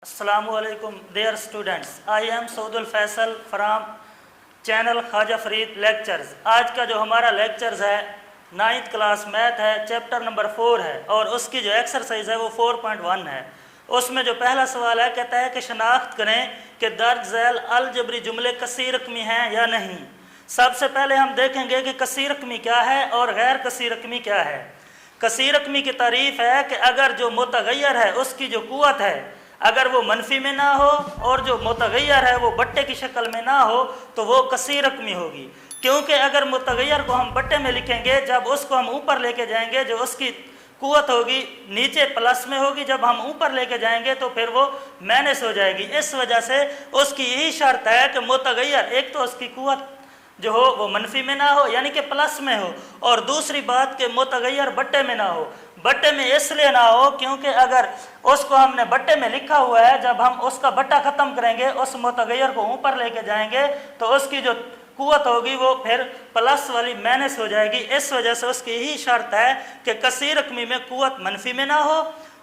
Assalamualaikum dear students, I am Saudul Faisal from channel Khwaja Farid lectures. आज का जो हमारा लेक्चर्स है 9th क्लास मैथ है, चैप्टर नंबर 4 है और उसकी जो एक्सरसाइज है वो 4.1 है। उसमें जो पहला सवाल है कहता है कि शनाख्त करें कि दर्ज झैल अलजबरी जुमले कसीर रकमी हैं या नहीं। सबसे पहले हम देखेंगे कि कसीर रकमी क्या है और गैर कसीर रकमी क्या है। कसीर रकमी की तारीफ है कि अगर जो मुतगय्यर है उसकी जो कुव्वत है अगर वो मनफी में ना हो और जो मुतगय्यर है वो बट्टे की शक्ल में ना हो तो वो कसीर रकमी होगी। क्योंकि अगर मुतगय्यर को हम बट्टे में लिखेंगे, जब उसको हम ऊपर लेके जाएंगे जो उसकी कुव्वत होगी नीचे प्लस में होगी, जब हम ऊपर लेके जाएंगे तो फिर वो माइनस हो जाएगी। इस वजह से उसकी यही शर्त है कि मुतगय्यर एक तो उसकी कुव्वत जो हो वो मनफी में ना हो यानी कि प्लस में हो, और दूसरी बात कि मुतगय्यर बट्टे में ना हो। बट्टे में इसलिए ना हो क्योंकि अगर उसको हमने बट्टे में लिखा हुआ है, जब हम उसका बट्टा ख़त्म करेंगे उस मुतगय्यर को ऊपर लेके जाएंगे तो उसकी जो कुव्वत होगी वो फिर प्लस वाली माइनस हो जाएगी। इस वजह से उसकी यही शर्त है कि कसीर रकमी में कुव्वत मनफी में ना हो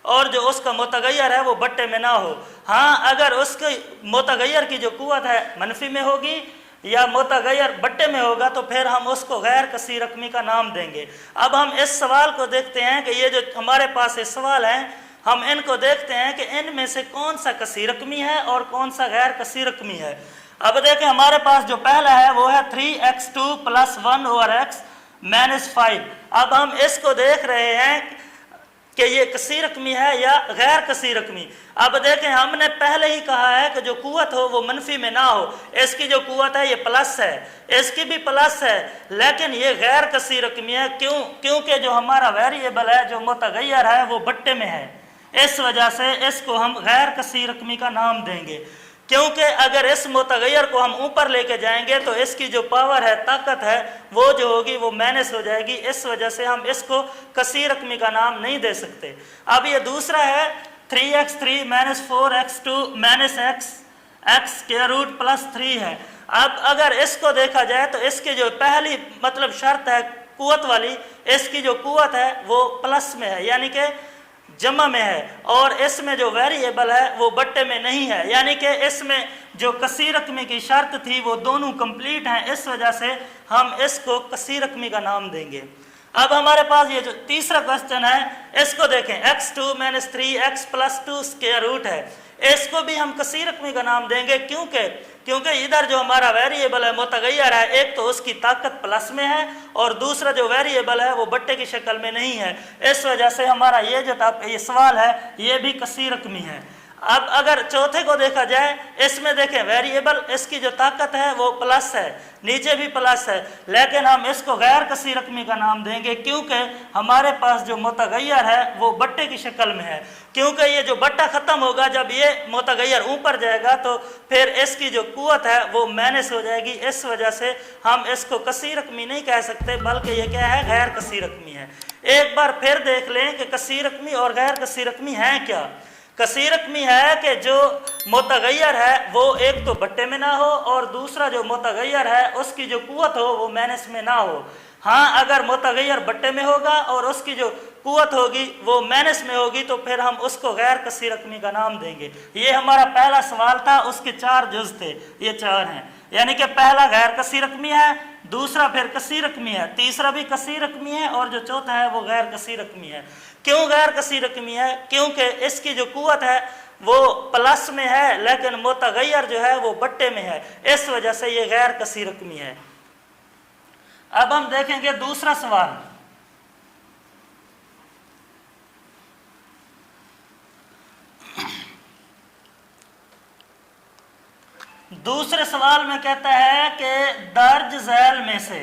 और जो उसका मुतगय्यर है वो बट्टे में ना हो। हाँ, अगर उसके मुतगय्यर की जो कुव्वत है मनफी में होगी या मुतगय्यर बट्टे में होगा तो फिर हम उसको गैर कसीर रकमी का नाम देंगे। अब हम इस सवाल को देखते हैं कि ये जो हमारे पास ये सवाल हैं हम इनको देखते हैं कि इनमें से कौन सा कसीर रकमी है और कौन सा गैर कसीर रकमी है। अब देखें, हमारे पास जो पहला है वो है 3x2 + 1/x - 5। अब हम इसको देख रहे हैं कि ये कसीर रकमी है या गैर कसीर रकमी। अब देखें, हमने पहले ही कहा है कि जो कुव्वत हो वो मनफी में ना हो। इसकी जो कुव्वत है ये प्लस है, इसकी भी प्लस है, लेकिन ये गैर कसीर रकमी है। क्योंकि जो हमारा वेरिएबल है जो मुतगय्यर है वो बट्टे में है। इस वजह से इसको हम गैर कसीर रकमी का नाम देंगे। क्योंकि अगर इस मुतगय्यर को हम ऊपर लेके जाएंगे तो इसकी जो पावर है, ताकत है, वो जो होगी वो माइनस हो जाएगी। इस वजह से हम इसको कसीर रकमी का नाम नहीं दे सकते। अब ये दूसरा है 3x3 - 4x2 - x² + 3 है। अब अगर इसको देखा जाए तो इसकी जो पहली मतलब शर्त है कुव्वत वाली, इसकी जो कुव्वत है वो प्लस में है यानी कि जमा में है, और इसमें जो वेरिएबल है वो बट्टे में नहीं है, यानी कि इसमें जो कसीर रकमी की शर्त थी वो दोनों कंप्लीट हैं। इस वजह से हम इसको कसीर रकमी का नाम देंगे। अब हमारे पास ये जो तीसरा क्वेश्चन है इसको देखें, x2 - 3x + 2² है। इसको भी हम कसीर रकमी का नाम देंगे। क्योंकि इधर जो हमारा वेरिएबल है मुतगय्यर है, एक तो उसकी ताकत प्लस में है और दूसरा जो वेरिएबल है वो बट्टे की शक्ल में नहीं है। इस वजह से हमारा ये जो ये सवाल है ये भी कसीर रकमी है। अब अगर चौथे को देखा जाए, इसमें देखें वेरिएबल इसकी जो ताकत है वो प्लस है, नीचे भी प्लस है, लेकिन हम इसको गैर कसीर रकमी का नाम देंगे क्योंकि हमारे पास जो मुतगय्यर है वो बट्टे की शक्ल में है। क्योंकि ये जो बट्टा ख़त्म होगा, जब ये मुतगय्यर ऊपर जाएगा तो फिर इसकी जो कुव्वत है वो माइनस हो जाएगी। इस वजह से हम इसको कसीर रकमी नहीं कह सकते, बल्कि ये क्या है, गैर कसीर रकमी है। एक बार फिर देख लें कि कसीर रकमी और गैर कसीर रकमी है क्या। कसीर रकमी है कि जो मुतगय्यर है वो एक तो बट्टे में ना हो और दूसरा जो मुतगय्यर है उसकी जो कुव्वत हो वो माइनस में ना हो। हाँ, अगर मुतगय्यर बट्टे में होगा और उसकी जो कुव्वत होगी वो माइनस में होगी तो फिर हम उसको गैर कसीर रकमी का नाम देंगे। ये हमारा पहला सवाल था, उसके 4 जुज़ थे, ये 4 हैं। यानी कि पहला गैर कसीर रकमी है, दूसरा फिर कसीर रकमी है, तीसरा भी कसीर रकमी है और जो चौथा है वो गैर कसीर रकमी है। क्यों गैर कसीर रकमी है? क्योंकि इसकी जो कुव्वत है वो प्लस में है लेकिन मुतगय्यर जो है वो बट्टे में है। इस वजह से ये गैर कसीर रकमी है। अब हम देखेंगे दूसरा सवाल। दूसरे सवाल में कहता है कि दर्ज झैल में से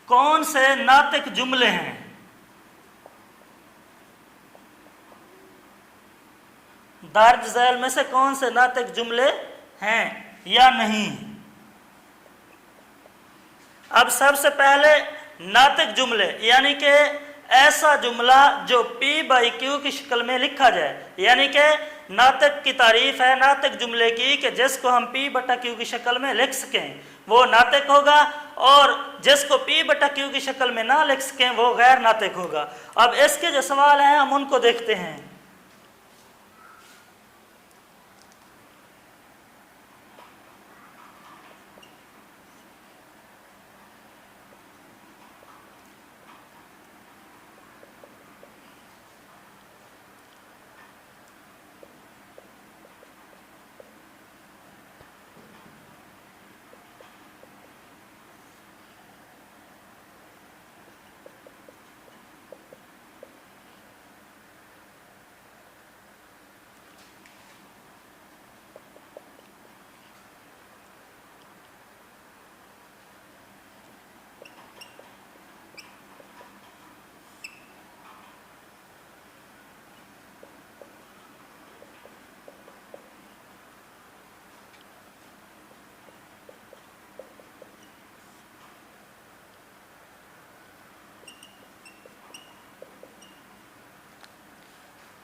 कौन से नातिक जुमले हैं। दर्ज झैल में से कौन से नातिक जुमले हैं या नहीं। अब सबसे पहले नातिक जुमले यानी कि ऐसा जुमला जो P/Q की शक्ल में लिखा जाए, यानी कि नातिक की तारीफ है नातिक जुमले की कि जिसको हम P बटा Q की शक्ल में लिख सकें वो नातिक होगा, और जिसको P बटा Q की शक्ल में ना लिख सकें वो गैर नातिक होगा। अब इसके जो सवाल हैं हम उनको देखते हैं।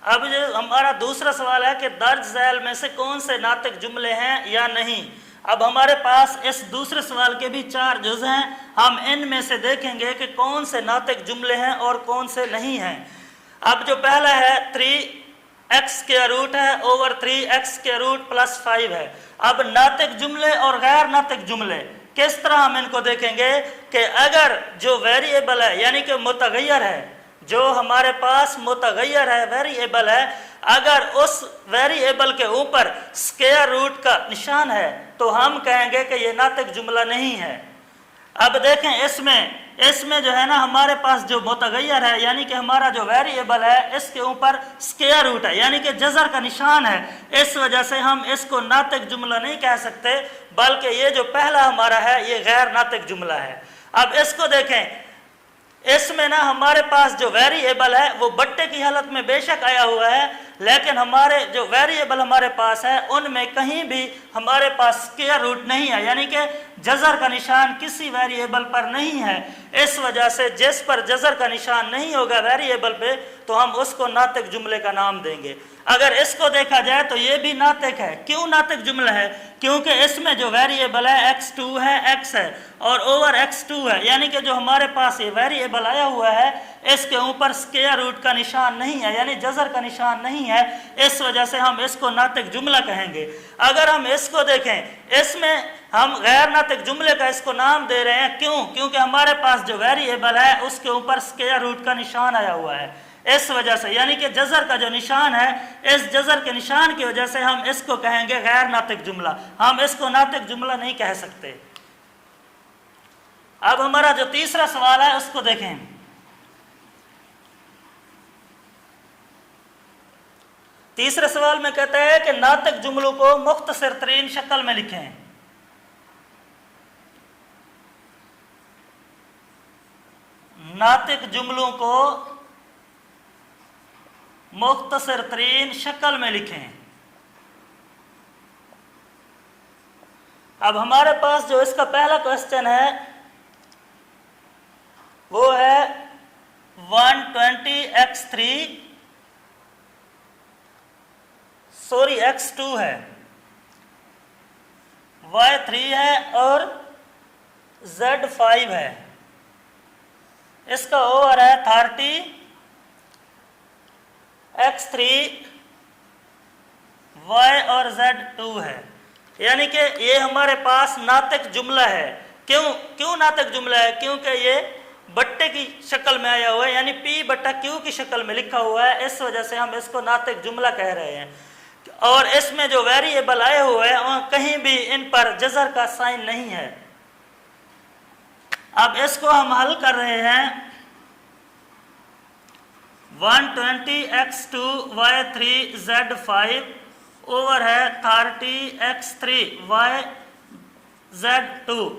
अब जो हमारा दूसरा सवाल है कि दर्ज झैल में से कौन से नातिक जुमले हैं या नहीं। अब हमारे पास इस दूसरे सवाल के भी 4 जुज हैं, हम इनमें से देखेंगे कि कौन से नातिक जुमले हैं और कौन से नहीं हैं। अब जो पहला है 3x के रूट है ओवर 3x के रूट प्लस 5 है। अब नातिक जुमले और गैर नातिक जुमले किस तरह हम इनको देखेंगे कि अगर जो वेरिएबल है यानी कि मुतगय्यर है, जो हमारे पास मुतगय्यर है वेरिएबल है, अगर उस वेरिएबल के ऊपर स्क्वायर रूट का निशान है तो हम कहेंगे कि ये नातिक जुमला नहीं है। अब देखें इसमें जो है ना हमारे पास जो मुतगय्यर है यानी कि हमारा जो वेरिएबल है इसके ऊपर स्क्वायर रूट है यानी कि जज़र का निशान है, इस वजह से हम इसको नातिक जुमला नहीं कह सकते, बल्कि ये जो पहला हमारा है ये गैर नातिक जुमला है। अब इसको देखें, इसमें ना हमारे पास जो वेरिएबल है वो बट्टे की हालत में बेशक आया हुआ है, लेकिन हमारे जो वेरिएबल हमारे पास है उनमें कहीं भी हमारे पास स्क्वायर रूट नहीं है यानी कि जज़र का निशान किसी वेरिएबल पर नहीं है। इस वजह से जिस पर जज़र का निशान नहीं होगा वेरिएबल पे तो हम उसको नातिक जुमले का नाम देंगे। अगर इसको देखा जाए तो ये भी नातिक है। क्यों नातिक जुमला है? क्योंकि इसमें जो वेरिएबल है x2 है, x है और ओवर x2 है यानी कि जो हमारे पास ये वेरिएबल आया हुआ है इसके ऊपर स्क्वायर रूट का निशान नहीं है यानी जज़र का निशान नहीं है, इस वजह से हम इसको नातिक जुमला कहेंगे। अगर हम इसको देखें इसमें हम गैर नातिक जुमले का इसको नाम दे रहे हैं। क्यों? क्योंकि हमारे पास जो वेरिएबल है उसके ऊपर स्क्वायर रूट का निशान आया हुआ है, इस वजह से यानी कि जज़र का जो निशान है इस जज़र के निशान की वजह से हम इसको कहेंगे गैर नातिक जुमला, हम इसको नातिक जुमला नहीं कह सकते। अब हमारा जो तीसरा सवाल है उसको देखें। तीसरे सवाल में कहते हैं कि नातिक जुमलों को मुख्तसर तरीन शक्ल में लिखें। नातिक जुमलों को मुख्तसर तरीन शक्ल में लिखें। अब हमारे पास जो इसका पहला क्वेश्चन है वो है 120x3 सॉरी x2 है, y3 है और z5 है। इसका ओवर है 30 x3 y और z2 है यानी कि ये हमारे पास नातिक जुमला है। क्यों नातिक जुमला है? क्योंकि ये बट्टे की शक्ल में आया हुआ है यानी P बट्टा Q की शक्ल में लिखा हुआ है, इस वजह से हम इसको नातिक जुमला कह रहे हैं। और इसमें जो वेरिएबल आए हुए हैं वहाँ कहीं भी इन पर जज़र का साइन नहीं है। अब इसको हम हल कर रहे हैं। 120x2 y3 z5 ओवर है 30x3 y z2।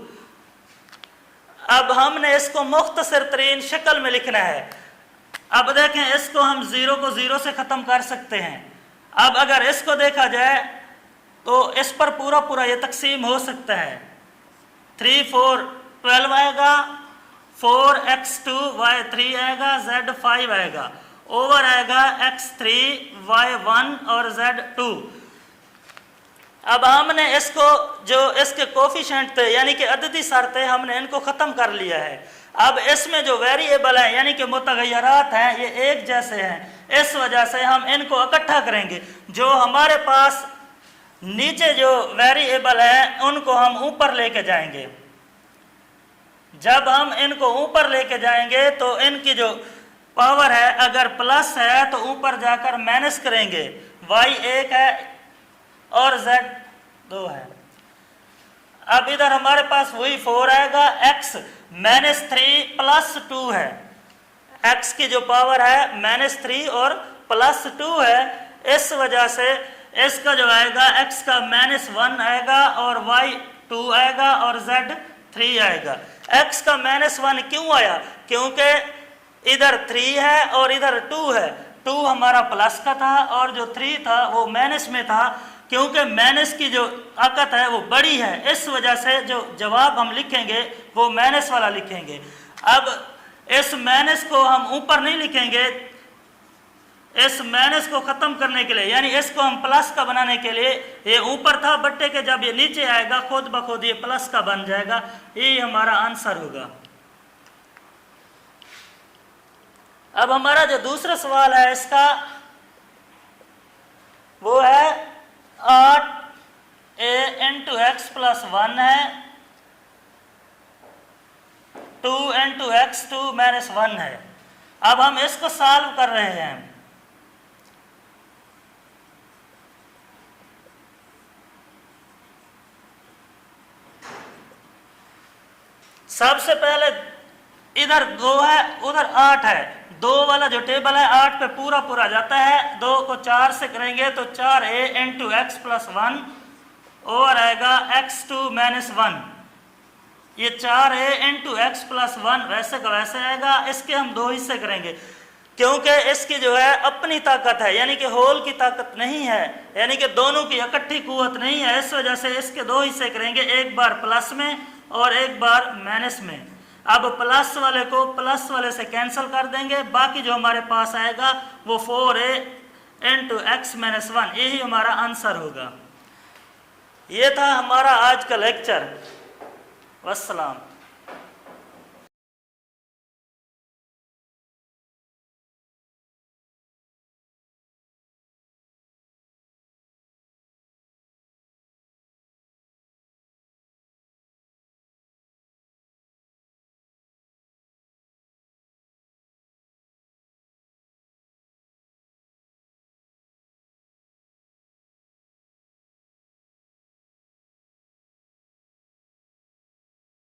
अब हमने इसको मुख्तसर तरीन शक्ल में लिखना है। अब देखें इसको हम 0 को 0 से ख़त्म कर सकते हैं। अब अगर इसको देखा जाए तो इस पर पूरा ये तकसीम हो सकता है। 3 4 12 आएगा, 4x2 y3 आएगा, z5 आएगा ओवर आएगा x3 y1 और z2। अब हमने इसको जो इसके कोफिशिएंट थे यानी कि अददी शर्तें हमने इनको ख़त्म कर लिया है। अब इसमें जो वेरिएबल हैं यानी कि मुतगय्यरात हैं ये एक जैसे हैं, इस वजह से हम इनको इकट्ठा करेंगे। जो हमारे पास नीचे जो वेरिएबल हैं उनको हम ऊपर लेके जाएंगे। जब हम इनको ऊपर लेके जाएंगे तो इनकी जो पावर है अगर प्लस है तो ऊपर जाकर माइनस करेंगे, y1 है और z2 है। अब इधर हमारे पास वही 4 आएगा, x -3 + 2 है, x की जो पावर है -3 और +2 है। इस वजह से इसका जो आएगा x का -1 आएगा और y2 आएगा और z3 आएगा। x का -1 क्यों आया? क्योंकि इधर 3 है और इधर 2 है। 2 हमारा प्लस का था और जो 3 था वो माइनस में था। क्योंकि माइनस की जो ताकत है वो बड़ी है, इस वजह से जो जवाब हम लिखेंगे वो माइनस वाला लिखेंगे। अब इस माइनस को हम ऊपर नहीं लिखेंगे, इस माइनस को ख़त्म करने के लिए यानी इसको हम प्लस का बनाने के लिए, ये ऊपर था बट्टे के, जब ये नीचे आएगा खुद ब खुद ये प्लस का बन जाएगा। ये हमारा आंसर होगा। अब हमारा जो दूसरा सवाल है इसका वो है 8a × x + 1 है, 2 × x2 - 1 है। अब हम इसको सॉल्व कर रहे हैं। सबसे पहले इधर 2 है उधर 8 है, 2 वाला जो टेबल है 8 पे पूरा पूरा जाता है। 2 को 4 से करेंगे तो 4a × x + 1 और आएगा x2 - 1। ये 4a × x + 1 वैसे का वैसे आएगा। इसके हम 2 हिस्से करेंगे क्योंकि इसकी जो है अपनी ताकत है यानी कि होल की ताकत नहीं है, यानी कि दोनों की इकट्ठी कुव्वत नहीं है। इस वजह से इसके 2 हिस्से करेंगे, एक बार प्लस में और एक बार माइनस में। अब प्लस वाले को प्लस वाले से कैंसिल कर देंगे, बाकी जो हमारे पास आएगा वो 4a × x - 1, यही हमारा आंसर होगा। ये था हमारा आज का लेक्चर। वस्सलाम।